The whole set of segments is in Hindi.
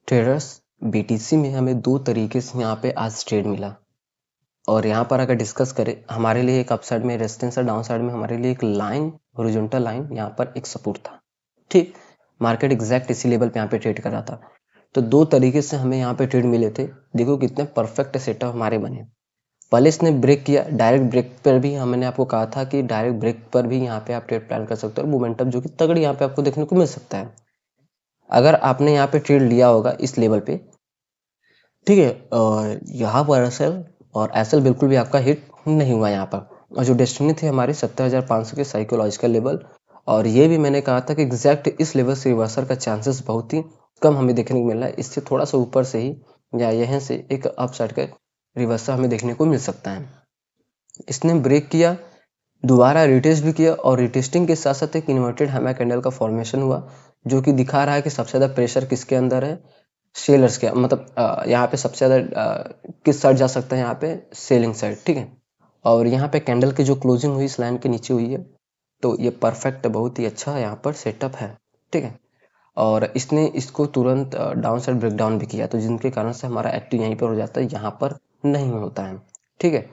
ट्रेडर्स बीटीसी में हमें दो तरीके से यहाँ पे आज ट्रेड मिला और यहाँ पर अगर डिस्कस करें हमारे लिए एक अपसाइड में रेजिस्टेंस और डाउन साइड में हमारे लिए एक लाइन हॉरिजॉन्टल लाइन यहाँ पर एक सपोर्ट था। ठीक, मार्केट एग्जैक्ट इसी लेवल पे यहाँ पे ट्रेड कर रहा था। तो दो तरीके से हमें यहाँ पे ट्रेड मिले थे। देखो कितने परफेक्ट सेटअप हमारे बने। पहले इसने ब्रेक किया, डायरेक्ट ब्रेक पर भी मैंने आपको कहा था कि डायरेक्ट ब्रेक पर भी यहाँ पे आप ट्रेड प्लान कर सकते हो और मोमेंटम जो कि तगड़ी यहाँ पे आपको देखने को मिल सकता है अगर आपने यहाँ पे ट्रेड लिया होगा इस लेवल पे। ठीक है, यहाँ पर एसएल और एसएल बिल्कुल भी आपका हिट नहीं हुआ यहाँ पर। और जो डेस्टिनी थे हमारे 70,500 के साइकोलॉजिकल लेवल, और ये भी मैंने कहा था कि एग्जैक्ट इस लेवल से रिवर्सल का चांसेस बहुत ही कम हमें देखने को मिल रहा है। इससे थोड़ा सा ऊपर से ही या यहाँ से एक अपसाइड का रिवर्सल हमें देखने को मिल सकता है। इसने ब्रेक किया, दोबारा रिटेस्ट भी किया और रिटेस्टिंग के साथ साथ एक इन्वर्टेड हैमर कैंडल का फॉर्मेशन हुआ जो कि दिखा रहा है कि सबसे ज़्यादा प्रेशर किसके अंदर है, सेलर्स के। मतलब यहाँ पे सबसे ज़्यादा किस साइड जा सकता है, यहाँ पे सेलिंग साइड। ठीक है, और यहाँ पे कैंडल की जो क्लोजिंग हुई इस लाइन के नीचे हुई है, तो ये परफेक्ट बहुत ही अच्छा यहाँ पर सेटअप है। ठीक है, और इसने इसको तुरंत डाउन साइड ब्रेकडाउन भी किया, तो जिनके कारण से हमारा एक्टिव यहीं पर हो जाता है, यहाँ पर नहीं होता है। ठीक है,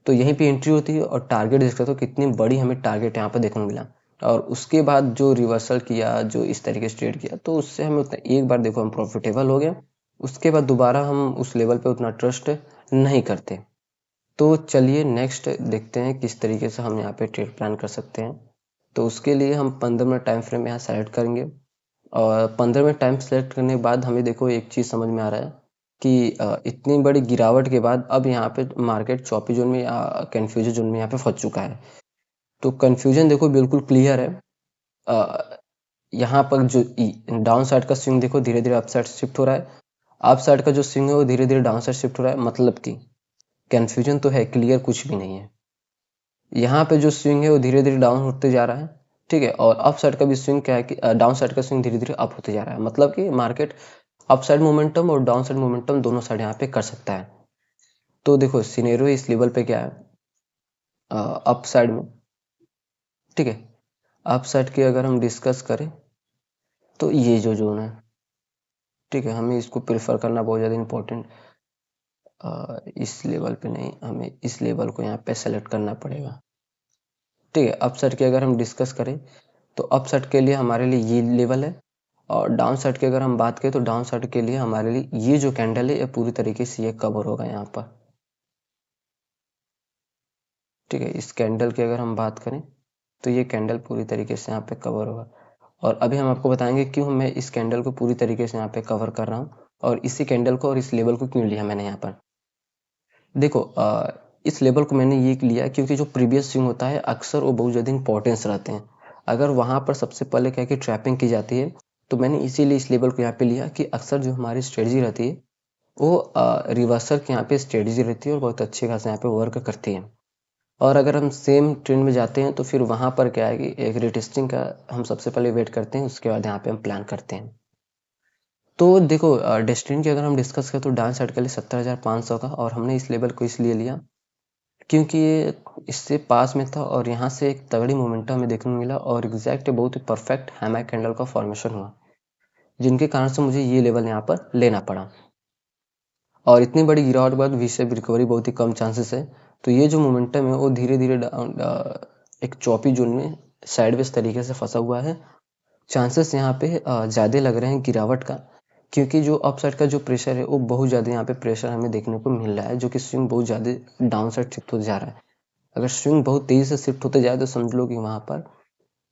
तो यहीं पे एंट्री होती है और टारगेट देख सकते हो कितनी बड़ी हमें टारगेट यहाँ पर देखने को मिला। और उसके बाद जो रिवर्सल किया, जो इस तरीके से ट्रेड किया, तो उससे हमें उतना, एक बार देखो हम प्रॉफिटेबल हो गए, उसके बाद दोबारा हम उस लेवल पे उतना ट्रस्ट नहीं करते। तो चलिए नेक्स्ट देखते हैं किस तरीके से हम यहाँ पे ट्रेड प्लान कर सकते हैं। तो उसके लिए हम 15 मिनट टाइम फ्रेम यहाँ सेलेक्ट करेंगे और 15 मिनट टाइम सेलेक्ट करने के बाद हमें देखो एक चीज़ समझ में आ रहा है कि इतनी बड़ी गिरावट के बाद अब यहाँ पे मार्केट चॉपी जोन में या कन्फ्यूजन जोन में यहाँ पे फंस चुका है। तो कन्फ्यूजन देखो बिल्कुल क्लियर है। यहाँ पर जो डाउन साइड का स्विंग देखो धीरे धीरे अप साइड शिफ्ट हो रहा है, अप साइड का जो स्विंग है वो धीरे धीरे डाउन साइड शिफ्ट हो रहा है। मतलब कि कन्फ्यूजन तो है, क्लियर कुछ भी नहीं है। यहाँ पे जो स्विंग है वो धीरे धीरे डाउन होते जा रहा है। ठीक है, और अप साइड का भी स्विंग क्या है कि डाउन साइड का स्विंग धीरे धीरे अप होते जा रहा है। मतलब कि मार्केट अप साइड मोमेंटम और डाउन साइड मोमेंटम दोनों साइड यहाँ पे कर सकता है। तो देखो सिनेरियो इस लेवल पे क्या है, अप साइड में। ठीक है, अप साइड की अगर हम डिस्कस करें तो ये जो जोन है, ठीक है, हमें इसको प्रेफर करना बहुत ज़्यादा इम्पोर्टेंट। इस लेवल पे नहीं, हमें इस लेवल को यहाँ पे सेलेक्ट करना पड़ेगा। ठीक है, अप साइड की अगर हम डिस्कस करें तो अप साइड के लिए हमारे लिए ये लेवल है, और डाउन साइड की अगर हम बात करें तो डाउन साइड के लिए हमारे लिए ये जो कैंडल है ये पूरी तरीके से ये कवर होगा यहाँ पर। ठीक है, इस कैंडल की अगर हम बात करें तो ये कैंडल पूरी तरीके से यहाँ पे कवर होगा। और अभी हम आपको बताएंगे क्यों मैं इस कैंडल को पूरी तरीके से यहाँ पे कवर कर रहा हूँ और इसी कैंडल को और इस लेवल को क्यों लिया मैंने यहाँ पर। देखो इस लेवल को मैंने ये लिया क्योंकि जो प्रीवियस स्विंग होता है अक्सर वो बहुत ज़्यादा इंपॉर्टेंस रहते हैं। अगर वहाँ पर सबसे पहले क्या कि ट्रैपिंग की जाती है, तो मैंने इसीलिए इस लेवल को यहाँ पे लिया कि अक्सर जो हमारी स्ट्रेटजी रहती है वो रिवर्सल की यहाँ पे स्ट्रेटजी रहती है और बहुत अच्छे खासे यहाँ पे वर्क करती है। और अगर हम सेम ट्रेंड में जाते हैं तो फिर वहाँ पर क्या है कि एक रिटेस्टिंग का हम सबसे पहले वेट करते हैं, उसके बाद यहाँ पे हम प्लान करते हैं। तो देखो डेस्टिनी की अगर हम डिस्कस करें तो डाउन साइड के लिए 70,500 का, और हमने इस लेवल को इसलिए लिया क्योंकि ये इससे पास में था और यहाँ से एक तगड़ी मोमेंटम हमें देखने को मिला और एग्जैक्ट बहुत ही परफेक्ट हैमर कैंडल का फॉर्मेशन हुआ, जिनके कारण से मुझे ये लेवल यहाँ पर लेना पड़ा। और इतनी बड़ी गिरावट के बाद वी शेप रिकवरी बहुत ही कम चांसेस है। तो ये जो मोमेंटम है वो धीरे धीरे एक चौपी जोन में साइडवेज तरीके से फंसा हुआ है। चांसेस यहाँ पे ज़्यादा लग रहे हैं गिरावट का, क्योंकि जो अप साइड का जो प्रेशर है वो बहुत ज़्यादा यहाँ पे प्रेशर हमें देखने को मिल रहा है, जो कि स्विंग बहुत ज़्यादा डाउन साइड शिफ्ट होते जा रहा है। अगर स्विंग बहुत तेज़ी से शिफ्ट होते जाए तो समझ लो कि वहाँ पर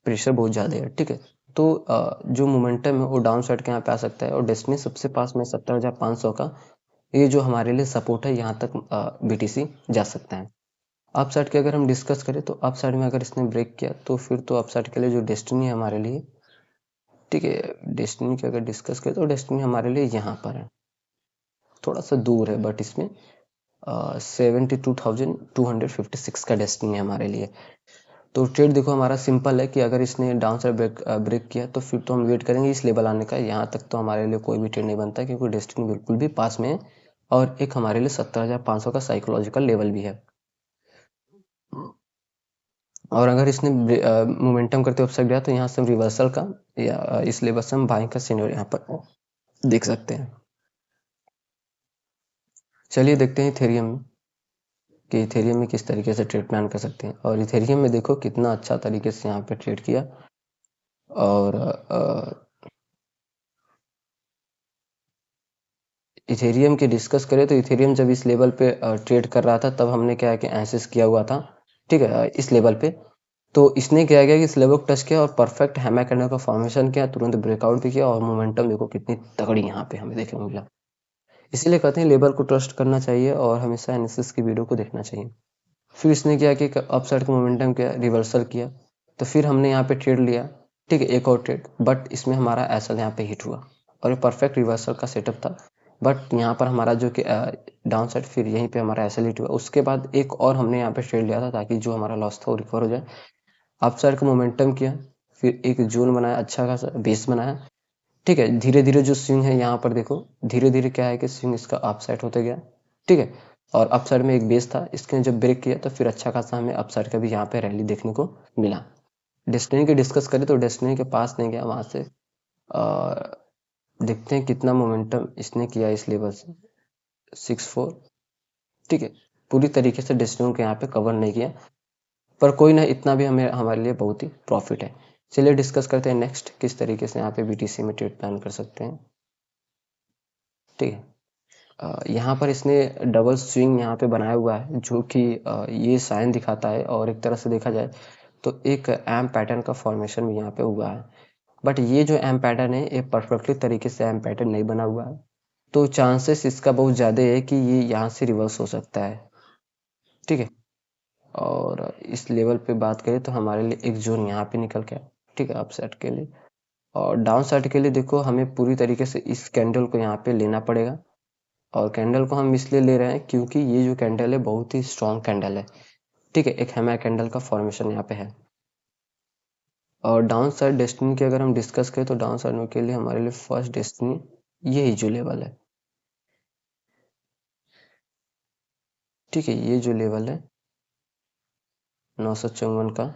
प्रेशर बहुत ज़्यादा है। ठीक है, तो जो मोमेंटम है वो डाउन साइड के यहाँ पे आ सकता है और डेस्टिनी सबसे पास में 70,500 का ये जो हमारे लिए सपोर्ट है, यहाँ तक बीटीसी जा सकता है। अप साइड की अगर हम डिस्कस करें तो अप साइड में अगर इसने ब्रेक किया तो फिर तो अप साइड के लिए जो डेस्टिनी है हमारे लिए, ठीक है, डेस्टिनी की अगर डिस्कस करें तो डेस्टिनी हमारे लिए यहाँ पर है, थोड़ा सा दूर है, बट इसमें 72,256 का डेस्टिनी है हमारे लिए। तो ट्रेड देखो हमारा सिंपल है कि अगर इसने डाउन साइड ब्रेक किया तो फिर तो हम वेट करेंगे इस लेवल आने का। यहाँ तक तो हमारे लिए कोई भी ट्रेड नहीं बनता क्योंकि डेस्टिनी बिल्कुल भी पास में है और एक हमारे लिए 70,500 का साइकोलॉजिकल लेवल भी है। और अगर इसने मोमेंटम करते अपसाइड गया तो यहाँ से हम रिवर्सल का या इस लेवल से हम बाइंग का सिनेरियो यहाँ पर देख सकते हैं। चलिए देखते हैं इथेरियम में कि इथेरियम में किस तरीके से ट्रेड प्लान कर सकते हैं। और इथेरियम में देखो कितना अच्छा तरीके से यहाँ पे ट्रेड किया। और इथेरियम की डिस्कस करें तो इथेरियम जब इस लेवल पे ट्रेड कर रहा था, तब हमने क्या है कि एनालिसिस किया हुआ था, ठीक है, इस लेवल पे। तो इसने क्या किया कि इस लेवल को टच किया और परफेक्ट हैमर कैंडल का फॉर्मेशन किया, तुरंत ब्रेकआउट भी किया और मोमेंटम देखो कितनी तगड़ी यहाँ पे हमें देखने को मिला। इसीलिए कहते हैं लेवल को ट्रस्ट करना चाहिए और हमेशा एनालिसिस की वीडियो को देखना चाहिए। फिर इसने क्या किया, अपसाइड का मोमेंटम किया, रिवर्सल किया, तो फिर हमने यहाँ पे ट्रेड लिया, ठीक है, एक और ट्रेड, बट इसमें हमारा एसएल यहाँ पे हिट हुआ और ये परफेक्ट रिवर्सल का सेटअप था। बट यहाँ पर हमारा जो कि डाउन साइड, फिर यहीं पे हमारा एसएल हिट हुआ। उसके बाद एक और हमने यहाँ पे ट्रेड लिया था ताकि जो हमारा लॉस था वो रिकवर हो जाए। अपसाइड का मोमेंटम किया, फिर एक जोन बनाया, अच्छा खासा बेस बनाया, ठीक है। धीरे धीरे जो स्विंग है यहाँ पर देखो, धीरे धीरे क्या है कि स्विंग इसका अपसाइड होते गया, ठीक है। और अपसाइड में एक बेस था, इसने जब ब्रेक किया तो फिर अच्छा खासा हमें अपसाइड का भी यहाँ पे रैली देखने को मिला। डेस्टिनी की डिस्कस करें तो डेस्टिनी के पास नहीं गया वहां से। और देखते हैं कितना मोमेंटम इसने किया इस लेवल से, 6-4, ठीक है। पूरी तरीके से डेस्टिनी को यहाँ पे कवर नहीं किया, पर कोई ना, इतना भी हमें हमारे लिए बहुत ही प्रॉफिट है। चलिए डिस्कस करते हैं नेक्स्ट किस तरीके से यहाँ पे बीटीसी में ट्रेड प्लान कर सकते हैं, ठीक है। यहाँ पर इसने डबल स्विंग यहाँ पे बनाया हुआ है, जो कि ये साइन दिखाता है, और एक तरह से देखा जाए तो एक एम पैटर्न का फॉर्मेशन भी यहाँ पे हुआ है। बट ये जो एम पैटर्न है, ये परफेक्टली तरीके से एम पैटर्न नहीं बना हुआ है, तो चांसेस इसका बहुत ज़्यादा है कि ये यहाँ से रिवर्स हो सकता है, ठीक है। और इस लेवल पे बात करें तो हमारे लिए एक जोन यहाँ पे निकल गया, ठीक है, अप साइड के लिए। और डाउन साइड के लिए देखो, हमें पूरी तरीके से इस कैंडल को यहाँ पे लेना पड़ेगा। और कैंडल को हम इसलिए ले रहे हैं क्योंकि ये जो कैंडल है बहुत ही स्ट्रॉन्ग कैंडल है, ठीक है, एक हैमर कैंडल का फॉर्मेशन यहाँ पे है। और डाउन साइड डेस्टिनी की अगर हम डिस्कस करें तो डाउन साइड के लिए हमारे लिए फर्स्ट डेस्टिनी यही जो लेवल है, ठीक है, ये जो लेवल है 954 का,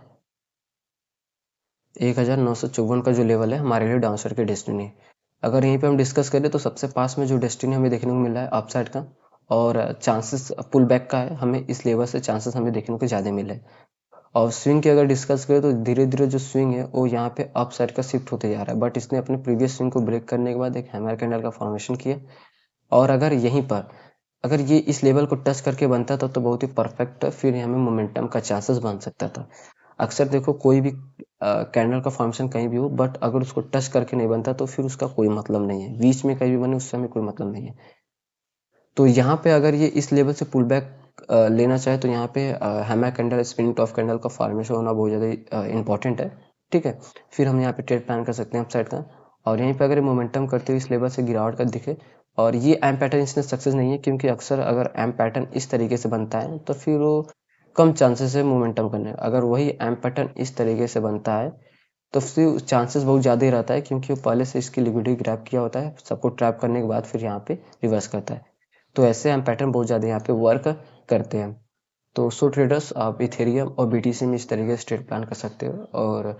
1954 का जो लेवल है हमारे लिए डाउन साइड की डेस्टिनी। अगर यहीं पे हम डिस्कस करें तो सबसे पास में जो डेस्टिनी हमें देखने को मिल रहा है अपसाइड का, और चांसेस पुल बैक का है, हमें इस लेवल से चांसेस हमें देखने को ज़्यादा मिले। और स्विंग की अगर डिस्कस करें तो धीरे धीरे जो स्विंग है वो यहाँ पे अप साइड का शिफ्ट होते जा रहा है, बट इसने अपने प्रीवियस स्विंग को ब्रेक करने के बाद एक हैमर कैंडल का फॉर्मेशन किया। और अगर यहीं पर अगर ये इस लेवल को टच करके बनता था तो बहुत ही परफेक्ट फिर हमें मोमेंटम का चांसेस बन सकता था। अक्सर देखो कोई भी कैंडल का फॉर्मेशन कहीं भी हो, बट अगर उसको टच करके नहीं बनता तो फिर उसका कोई मतलब नहीं है, बीच में कहीं भी बने उससे हमें कोई मतलब नहीं है। तो यहाँ पे अगर ये इस लेवल से पुल बैक लेना चाहे तो यहाँ पे hammer candle, spinning top candle का फॉर्मेशन होना बहुत ज़्यादा इंपॉर्टेंट है, ठीक है। फिर हम यहाँ पे ट्रेड प्लान कर सकते हैं अपसाइड का। और यहीं पे अगर मोमेंटम करते हुए इस लेवल से गिरावट का दिखे, और ये एम पैटर्न इसमें सक्सेस नहीं है, क्योंकि अक्सर अगर एम पैटर्न इस तरीके से बनता है तो फिर वो कम चांसेस है मोमेंटम करने का। अगर वही एम पैटर्न इस तरीके से बनता है तो फिर चांसेस बहुत ज़्यादा ही रहता है, क्योंकि वो पहले से इसकी लिक्विडिटी ग्रैब किया होता है, सबको ट्रैप करने के बाद फिर यहाँ पे रिवर्स करता है। तो ऐसे हम पैटर्न बहुत ज़्यादा यहाँ पे वर्क करते हैं। तो सो ट्रेडर्स, आप इथेरियम और बीटीसी में इस तरीके से ट्रेड प्लान कर सकते हो। और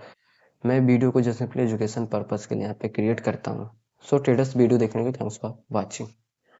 मैं वीडियो को जैसे अपने एजुकेशन पर्पज़ के लिए यहाँ पे क्रिएट करता हूँ। सो ट्रेडर्स, वीडियो देखने के लिए थैंक्स फॉर वॉचिंग।